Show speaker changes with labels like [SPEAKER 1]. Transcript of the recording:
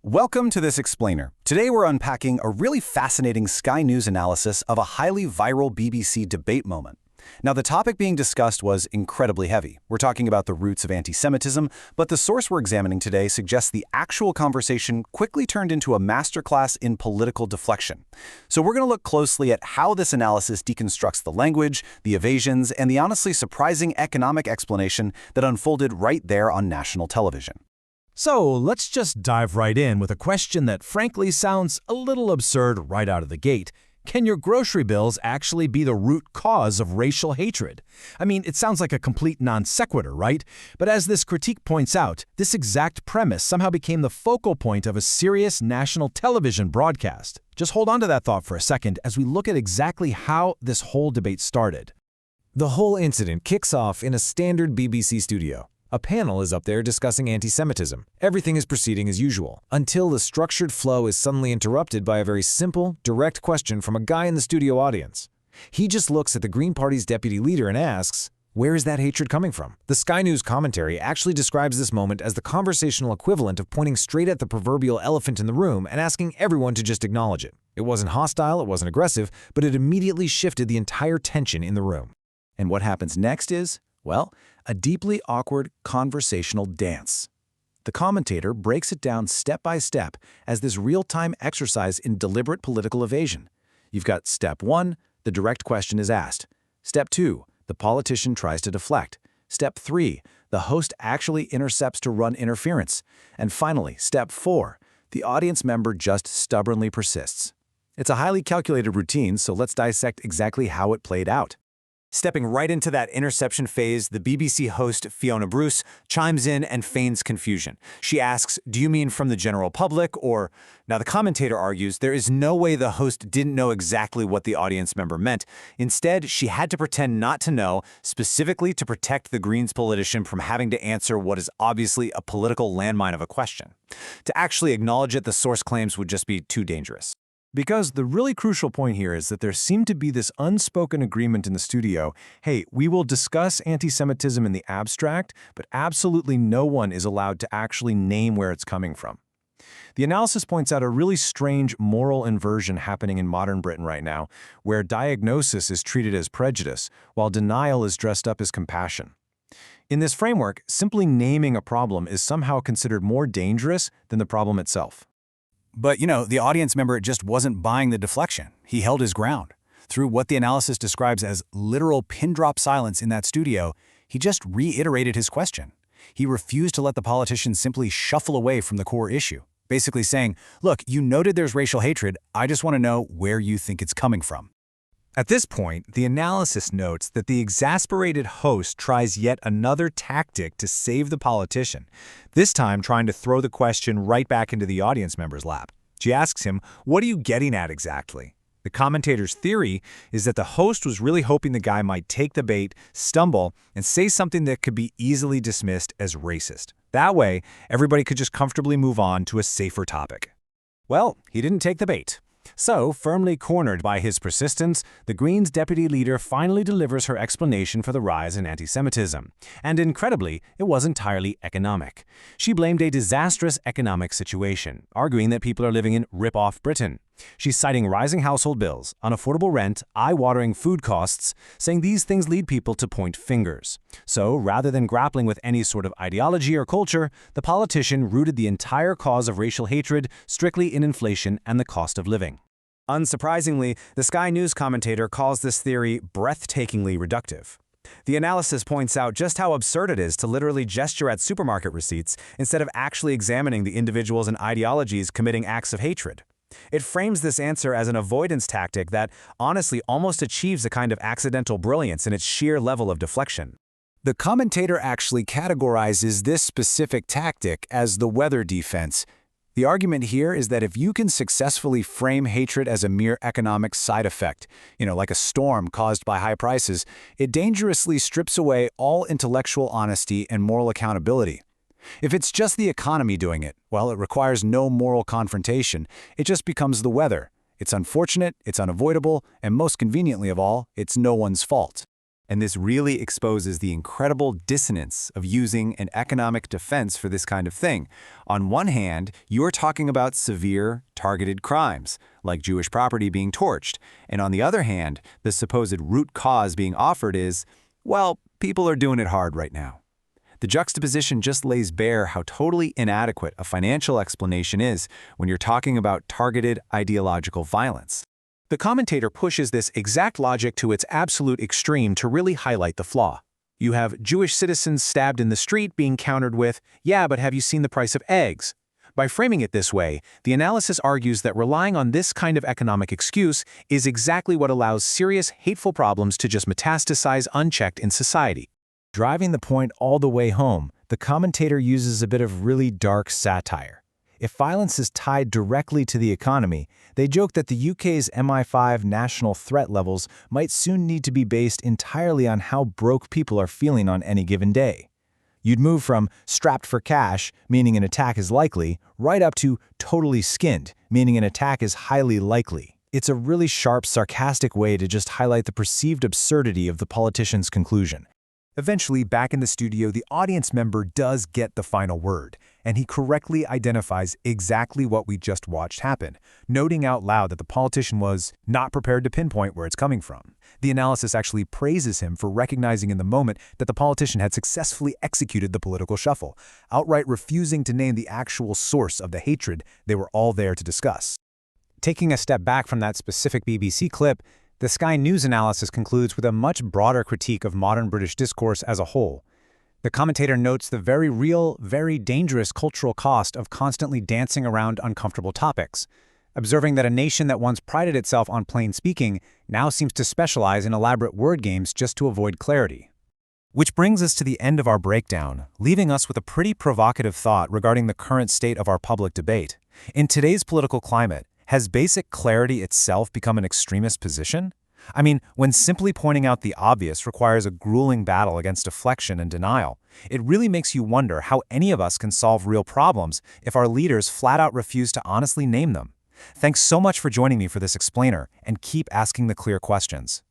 [SPEAKER 1] Welcome to this explainer. Today we're unpacking a really fascinating Sky News analysis of a highly viral BBC debate moment. Now, the topic being discussed was incredibly heavy. We're talking about the roots of anti-Semitism, but the source we're examining today suggests the actual conversation quickly turned into a masterclass in political deflection. So we're going to look closely at how this analysis deconstructs the language, the evasions, and the honestly surprising economic explanation that unfolded right there on national television.
[SPEAKER 2] So let's just dive right in with a question that frankly sounds a little absurd right out of the gate. Can your grocery bills actually be the root cause of racial hatred? I mean, it sounds like a complete non sequitur, right? But as this critique points out, this exact premise somehow became the focal point of a serious national television broadcast. Just hold on to that thought for a second as we look at exactly how this whole debate started.
[SPEAKER 3] The whole incident kicks off in a standard BBC studio. A panel is up there discussing anti-Semitism. Everything is proceeding as usual, until the structured flow is suddenly interrupted by a very simple, direct question from a guy in the studio audience. He just looks at the Green Party's deputy leader and asks, "Where is that hatred coming from?" The Sky News commentary actually describes this moment as the conversational equivalent of pointing straight at the proverbial elephant in the room and asking everyone to just acknowledge it. It wasn't hostile, it wasn't aggressive, but it immediately shifted the entire tension in the room.
[SPEAKER 1] And what happens next is, well, a deeply awkward conversational dance. The commentator breaks it down step by step as this real-time exercise in deliberate political evasion. You've got step 1, the direct question is asked. Step 2, the politician tries to deflect. Step 3, the host actually intercepts to run interference. And finally, step 4, the audience member just stubbornly persists. It's a highly calculated routine, so let's dissect exactly how it played out.
[SPEAKER 4] Stepping right into that interception phase, the BBC host Fiona Bruce chimes in and feigns confusion. She asks, "Do you mean from the general public or—" Now the commentator argues there is no way the host didn't know exactly what the audience member meant. Instead, she had to pretend not to know, specifically to protect the Greens politician from having to answer what is obviously a political landmine of a question. To actually acknowledge it, the source claims would just be too dangerous.
[SPEAKER 2] Because the really crucial point here is that there seemed to be this unspoken agreement in the studio, hey, we will discuss anti-Semitism in the abstract, but absolutely no one is allowed to actually name where it's coming from. The analysis points out a really strange moral inversion happening in modern Britain right now, where diagnosis is treated as prejudice, while denial is dressed up as compassion. In this framework, simply naming a problem is somehow considered more dangerous than the problem itself.
[SPEAKER 1] But, the audience member just wasn't buying the deflection. He held his ground. Through what the analysis describes as literal pin-drop silence in that studio, he just reiterated his question. He refused to let the politician simply shuffle away from the core issue, basically saying, look, you noted there's racial hatred. I just want to know where you think it's coming from.
[SPEAKER 4] At this point, the analysis notes that the exasperated host tries yet another tactic to save the politician, this time trying to throw the question right back into the audience member's lap. She asks him, "What are you getting at exactly?" The commentator's theory is that the host was really hoping the guy might take the bait, stumble, and say something that could be easily dismissed as racist. That way, everybody could just comfortably move on to a safer topic. Well, he didn't take the bait. So, firmly cornered by his persistence, the Greens' deputy leader finally delivers her explanation for the rise in anti-Semitism. And incredibly, it was entirely economic. She blamed a disastrous economic situation, arguing that people are living in Ripoff Britain. She's citing rising household bills, unaffordable rent, eye-watering food costs, saying these things lead people to point fingers. So, rather than grappling with any sort of ideology or culture, the politician rooted the entire cause of racial hatred strictly in inflation and the cost of living. Unsurprisingly, the Sky News commentator calls this theory breathtakingly reductive. The analysis points out just how absurd it is to literally gesture at supermarket receipts instead of actually examining the individuals and ideologies committing acts of hatred. It frames this answer as an avoidance tactic that, honestly, almost achieves a kind of accidental brilliance in its sheer level of deflection.
[SPEAKER 1] The commentator actually categorizes this specific tactic as the weather defense. The argument here is that if you can successfully frame hatred as a mere economic side effect, like a storm caused by high prices, it dangerously strips away all intellectual honesty and moral accountability. If it's just the economy doing it, well, it requires no moral confrontation. It just becomes the weather. It's unfortunate, it's unavoidable, and most conveniently of all, it's no one's fault.
[SPEAKER 4] And this really exposes the incredible dissonance of using an economic defense for this kind of thing. On one hand, you're talking about severe, targeted crimes, like Jewish property being torched. And on the other hand, the supposed root cause being offered is, well, people are doing it hard right now. The juxtaposition just lays bare how totally inadequate a financial explanation is when you're talking about targeted ideological violence.
[SPEAKER 1] The commentator pushes this exact logic to its absolute extreme to really highlight the flaw. You have Jewish citizens stabbed in the street being countered with, "Yeah, but have you seen the price of eggs?" By framing it this way, the analysis argues that relying on this kind of economic excuse is exactly what allows serious, hateful problems to just metastasize unchecked in society.
[SPEAKER 2] Driving the point all the way home, the commentator uses a bit of really dark satire. If violence is tied directly to the economy, they joke that the UK's MI5 national threat levels might soon need to be based entirely on how broke people are feeling on any given day. You'd move from strapped for cash, meaning an attack is likely, right up to totally skinned, meaning an attack is highly likely. It's a really sharp, sarcastic way to just highlight the perceived absurdity of the politician's conclusion.
[SPEAKER 4] Eventually, back in the studio, the audience member does get the final word, and he correctly identifies exactly what we just watched happen, noting out loud that the politician was not prepared to pinpoint where it's coming from. The analysis actually praises him for recognizing in the moment that the politician had successfully executed the political shuffle, outright refusing to name the actual source of the hatred they were all there to discuss.
[SPEAKER 5] Taking a step back from that specific BBC clip, the Sky News analysis concludes with a much broader critique of modern British discourse as a whole. The commentator notes the very real, very dangerous cultural cost of constantly dancing around uncomfortable topics, observing that a nation that once prided itself on plain speaking now seems to specialize in elaborate word games just to avoid clarity.
[SPEAKER 2] Which brings us to the end of our breakdown, leaving us with a pretty provocative thought regarding the current state of our public debate. In today's political climate, has basic clarity itself become an extremist position? I mean, when simply pointing out the obvious requires a grueling battle against deflection and denial, it really makes you wonder how any of us can solve real problems if our leaders flat out refuse to honestly name them. Thanks so much for joining me for this explainer, and keep asking the clear questions.